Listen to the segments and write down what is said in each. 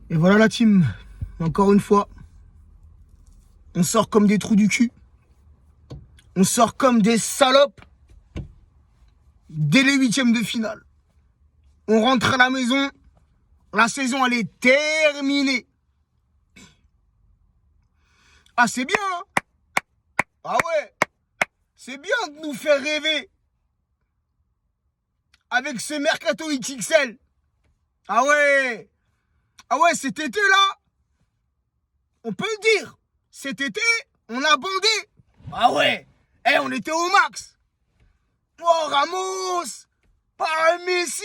Et voilà la team. Encore une fois, on sort comme des trous du cul. On sort comme des salopes dès les huitièmes de finale. On rentre à la maison. La saison, elle est terminée. Ah, c'est bien, hein? Ah ouais. C'est bien de nous faire rêver. Avec ce mercato XXL. Ah ouais. Ah ouais, cet été-là, on peut le dire. Cet été, on a bandé. Ah ouais. Eh, on était au max. Oh, Ramos, Messi,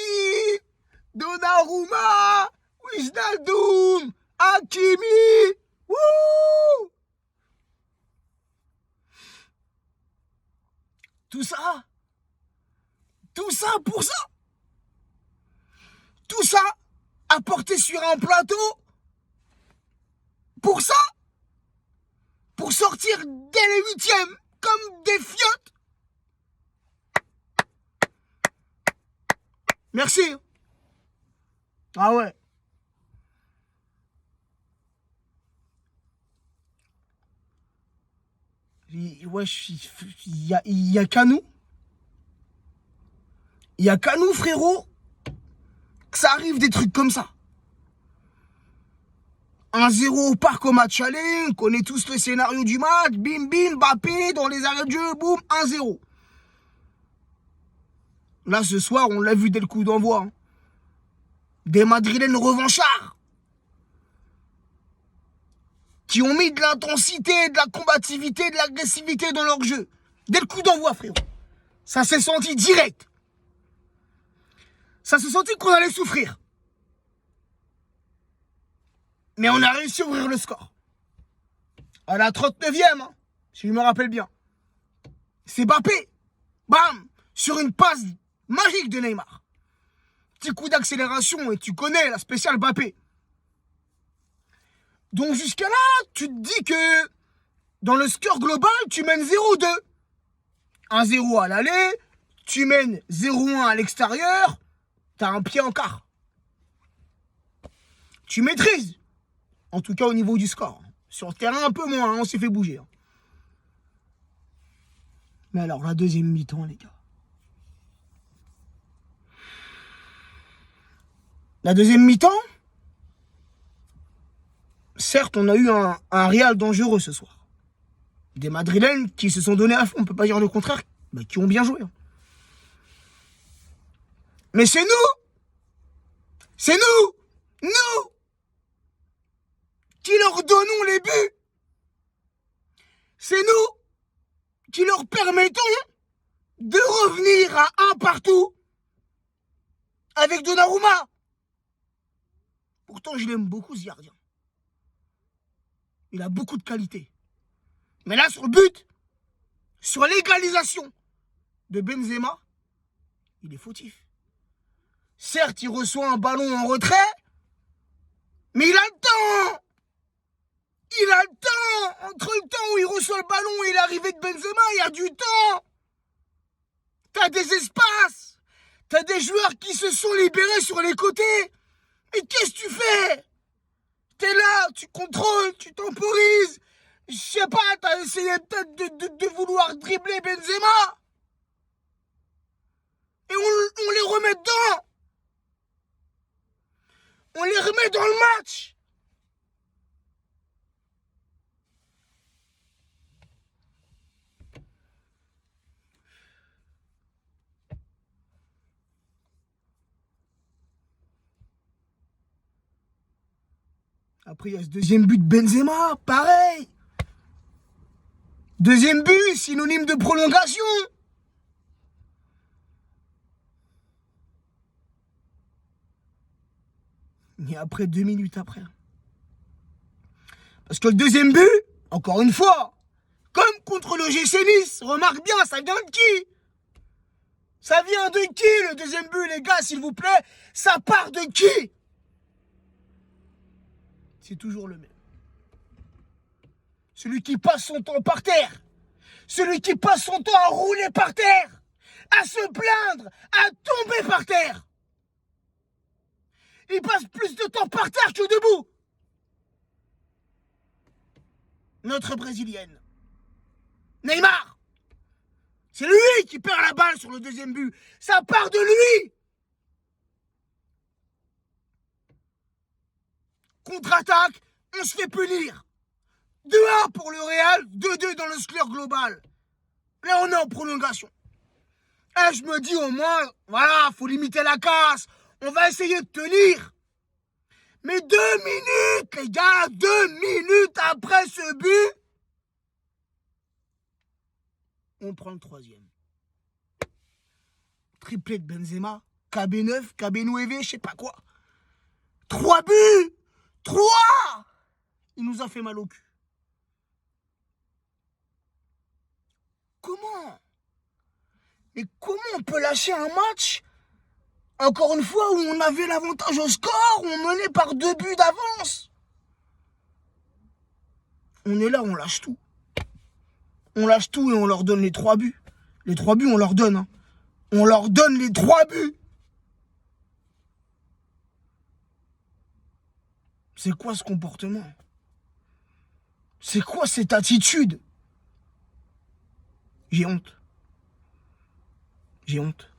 Donnarumma, Wijnaldum, Hakimi. Wouh! Tout ça pour ça. Tout ça apporté sur un plateau pour ça. Pour sortir dès les huitièmes comme des fiottes. Merci. Ah ouais. Ouais, il y a qu'à nous. Il y a qu'à nous, frérot, que ça arrive des trucs comme ça. 1-0 au parc au match aller, on connaît tous le scénario du match, bim bim, Mbappé, dans les arrêts de jeu, boum, 1-0. Là, ce soir, on l'a vu dès le coup d'envoi. Hein. Des Madrilènes revanchards qui ont mis de l'intensité, de la combativité, de l'agressivité dans leur jeu. Dès le coup d'envoi, frérot. Ça s'est senti direct. Ça s'est senti qu'on allait souffrir. Mais on a réussi à ouvrir le score. À la 39e, hein, si je me rappelle bien. C'est Mbappé. Bam! Sur une passe magique de Neymar. Petit coup d'accélération et tu connais la spéciale Mbappé. Donc jusqu'à là, tu te dis que dans le score global, tu mènes 0-2. 1-0 à l'aller, tu mènes 0-1 à l'extérieur, t'as un pied en quart. Tu maîtrises. En tout cas au niveau du score. Sur le terrain un peu moins, hein, on s'est fait bouger. Hein. Mais alors la deuxième mi-temps, les gars. La deuxième mi-temps, certes, on a eu un Real dangereux ce soir. Des Madrilènes qui se sont donnés à fond, on ne peut pas dire le contraire, mais qui ont bien joué. Hein. Mais c'est nous, qui leur donnons les buts. C'est nous qui leur permettons de revenir à un partout avec Donnarumma. Pourtant, je l'aime beaucoup, ce gardien. Il a beaucoup de qualité. Mais là, sur le but, sur l'égalisation de Benzema, il est fautif. Certes, il reçoit un ballon en retrait, mais il a le temps. Il a le temps. Entre le temps où il reçoit le ballon et l'arrivée de Benzema, il y a du temps. T'as des espaces. T'as des joueurs qui se sont libérés sur les côtés. Et qu'est-ce que tu fais? T'es là, tu contrôles, tu temporises. Je sais pas, t'as essayé peut-être de vouloir dribbler Benzema. Et on les remet dedans. On les remet dans le match. Après, il y a ce deuxième but de Benzema, pareil. Deuxième but, synonyme de prolongation. Et après, 2 minutes après. Parce que le deuxième but, encore une fois, comme contre le GC Nice, remarque bien, ça vient de qui? Ça vient de qui le deuxième but, les gars, s'il vous plaît? Ça part de qui? C'est toujours le même. Celui qui passe son temps par terre. Celui qui passe son temps à rouler par terre. À se plaindre, à tomber par terre. Il passe plus de autant par terre que debout. Notre brésilienne. Neymar. C'est lui qui perd la balle sur le deuxième but. Ça part de lui. Contre-attaque, on se fait punir. 2-1 pour le Real, 2-2 dans le score global. Là, on est en prolongation. Et je me dis au moins, voilà, faut limiter la casse. On va essayer de tenir. Mais 2 minutes, les gars, 2 minutes après ce but, on prend le troisième. Triplé de Benzema, KB9, KB9, je sais pas quoi. 3 buts 3. Il nous a fait mal au cul. Comment? Mais comment on peut lâcher un match, encore une fois, où on avait l'avantage au score, où on menait par 2 buts d'avance? On est là, on lâche tout. On lâche tout et on leur donne les 3 buts. Les 3 buts, on leur donne. Hein. On leur donne les 3 buts. C'est quoi ce comportement? C'est quoi cette attitude? J'ai honte. J'ai honte.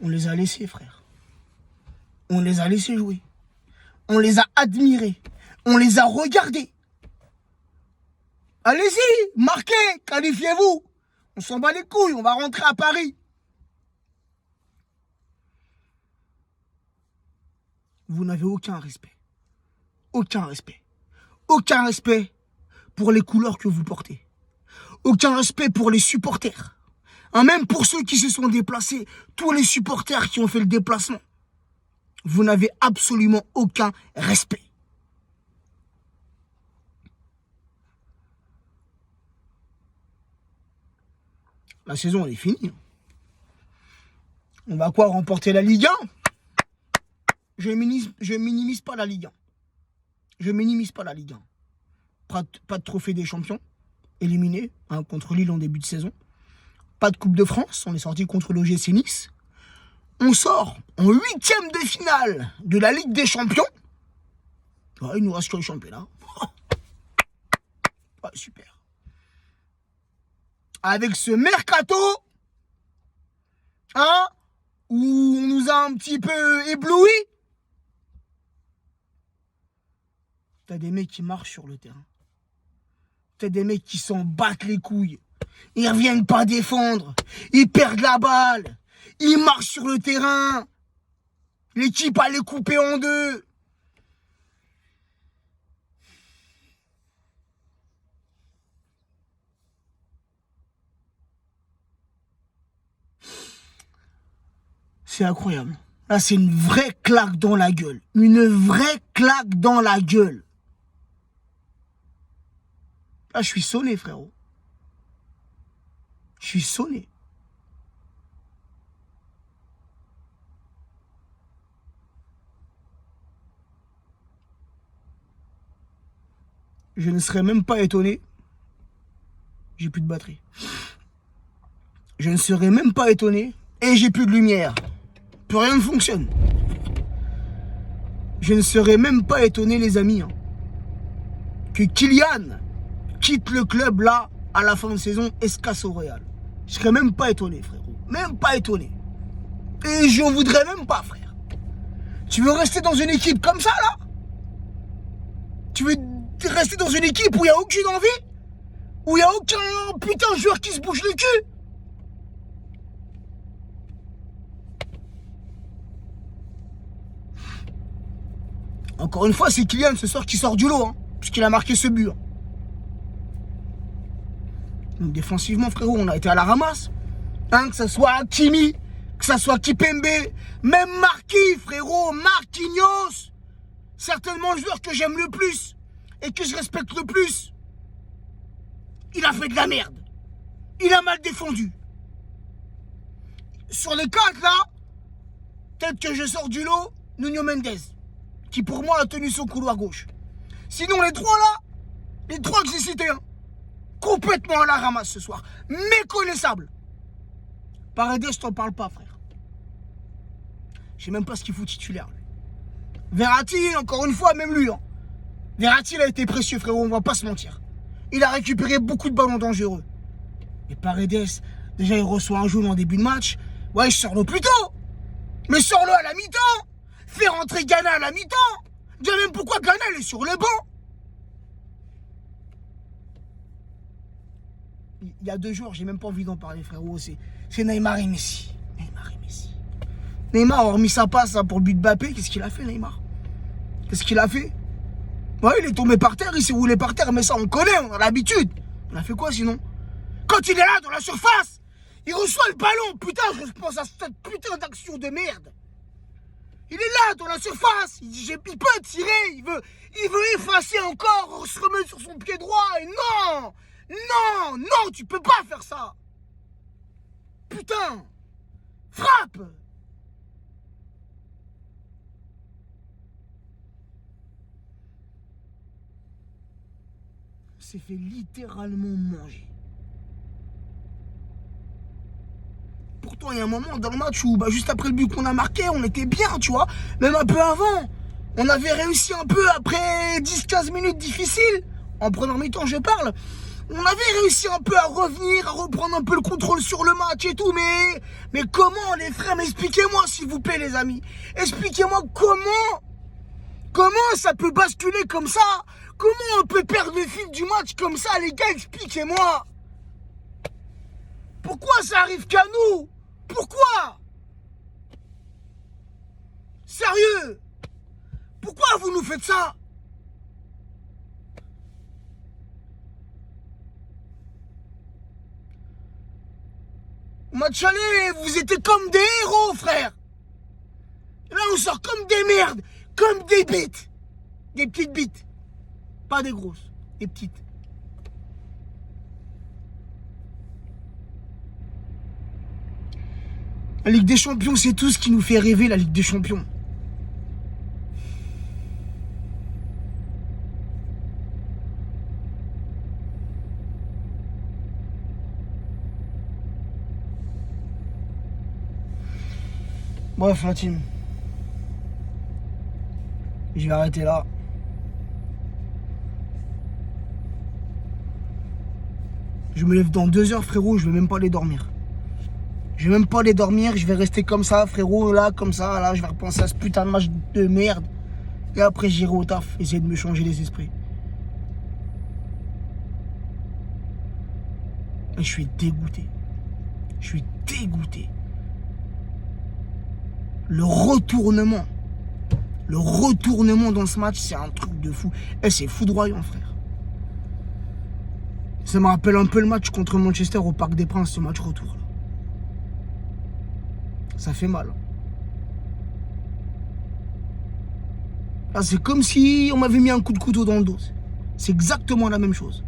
On les a laissés, frère. On les a laissés jouer. On les a admirés. On les a regardés. Allez-y, marquez, qualifiez-vous. On s'en bat les couilles, on va rentrer à Paris. Vous n'avez aucun respect. Aucun respect. Aucun respect pour les couleurs que vous portez. Aucun respect pour les supporters. Hein, même pour ceux qui se sont déplacés, tous les supporters qui ont fait le déplacement. Vous n'avez absolument aucun respect. La saison, elle est finie. On va quoi, remporter la Ligue 1? Je minimise pas la Ligue 1. Je minimise pas la Ligue 1. Pas de trophée des champions. Éliminé hein, contre Lille en début de saison. Pas de Coupe de France. On est sorti contre l'OGC Nice. On sort en 8e de finale de la Ligue des Champions. Ouais, il nous reste que le championnat. Ouais, super. Avec ce mercato, hein, où on nous a un petit peu éblouis. T'as des mecs qui marchent sur le terrain. T'as des mecs qui s'en battent les couilles. Ils reviennent pas défendre. Ils perdent la balle. Ils marchent sur le terrain. L'équipe a les coupé en deux. C'est incroyable. Là, c'est une vraie claque dans la gueule. Une vraie claque dans la gueule. Là, je suis sonné, frérot. Je suis sonné. Je ne serais même pas étonné. J'ai plus de batterie. Je ne serais même pas étonné. Et j'ai plus de lumière. Plus rien ne fonctionne. Je ne serais même pas étonné, les amis, hein, que Kylian quitte le club là, à la fin de saison, et se casse au Real. Je serais même pas étonné, frérot. Même pas étonné. Et je n'en voudrais même pas, frère. Tu veux rester dans une équipe comme ça, là? Tu veux rester dans une équipe où il n'y a aucune envie? Où il n'y a aucun putain de joueur qui se bouge le cul? Encore une fois, c'est Kylian ce soir qui sort du lot, hein, puisqu'il a marqué ce but. Hein. Donc, défensivement, frérot, on a été à la ramasse. Hein, que ce soit Hakimi, que ce soit Kipembe, même Marquis, frérot, Marquinhos. Certainement le joueur que j'aime le plus et que je respecte le plus. Il a fait de la merde. Il a mal défendu. Sur les 4 là, peut-être que je sors du lot, Nuno Mendes, qui pour moi a tenu son couloir gauche. Sinon les 3 là, les 3 que j'ai cités, hein, complètement à la ramasse ce soir. Méconnaissable. Paredes, je t'en parle pas, frère. Je sais même pas ce qu'il fout titulaire. Verratti, encore une fois, même lui. Hein. Verratti, il a été précieux, frérot, on va pas se mentir. Il a récupéré beaucoup de ballons dangereux. Et Paredes, déjà, il reçoit un jaune en début de match. Ouais, sors-le plus tôt. Mais sors-le à la mi-temps. Fais rentrer Gana à la mi-temps. Dis même pourquoi Gana, il est sur le banc. Il y a 2 jours, j'ai même pas envie d'en parler, frérot. C'est Neymar et Messi. Neymar et Messi. Neymar a remis sa passe là, pour le but de Mbappé. Qu'est-ce qu'il a fait, Neymar? Qu'est-ce qu'il a fait? Ouais, il est tombé par terre, il s'est roulé par terre, mais ça, on connaît, on a l'habitude. Il a fait quoi, sinon? Quand il est là, dans la surface, il reçoit le ballon. Putain, je pense à cette putain d'action de merde. Il est là, dans la surface. Il peut tirer, il veut effacer encore, se remettre sur son pied droit. Et non! Non, non, tu peux pas faire ça. Putain, frappe. S'est fait littéralement manger. Pourtant, il y a un moment dans le match où, juste après le but qu'on a marqué, on était bien, tu vois. Même un peu avant. On avait réussi un peu après 10-15 minutes difficiles. En première mi-temps, je parle. On avait réussi un peu à revenir, à reprendre un peu le contrôle sur le match et tout, mais comment, les frères, expliquez-moi s'il vous plaît, les amis. Expliquez-moi comment ça peut basculer comme ça. Comment on peut perdre le fil du match comme ça, les gars, expliquez-moi. Pourquoi ça arrive qu'à nous? Pourquoi? Sérieux? Pourquoi vous nous faites ça? Match aller, vous étiez comme des héros, frère. Là, on sort comme des merdes, comme des bites. Des petites bites. Pas des grosses, des petites. La Ligue des Champions, c'est tout ce qui nous fait rêver, la Ligue des Champions. Bref, la team. Je vais arrêter là. Je me lève dans 2 heures, frérot, je vais même pas aller dormir. Je vais même pas aller dormir, je vais rester comme ça, frérot, là, comme ça, là, je vais repenser à ce putain de match de merde. Et après, j'irai au taf, essayer de me changer les esprits. Et je suis dégoûté. Je suis dégoûté. Le retournement dans ce match, c'est un truc de fou. Et c'est foudroyant, frère. Ça me rappelle un peu le match contre Manchester au Parc des Princes, ce match retour. Là. Ça fait mal. Là, c'est comme si on m'avait mis un coup de couteau dans le dos. C'est exactement la même chose.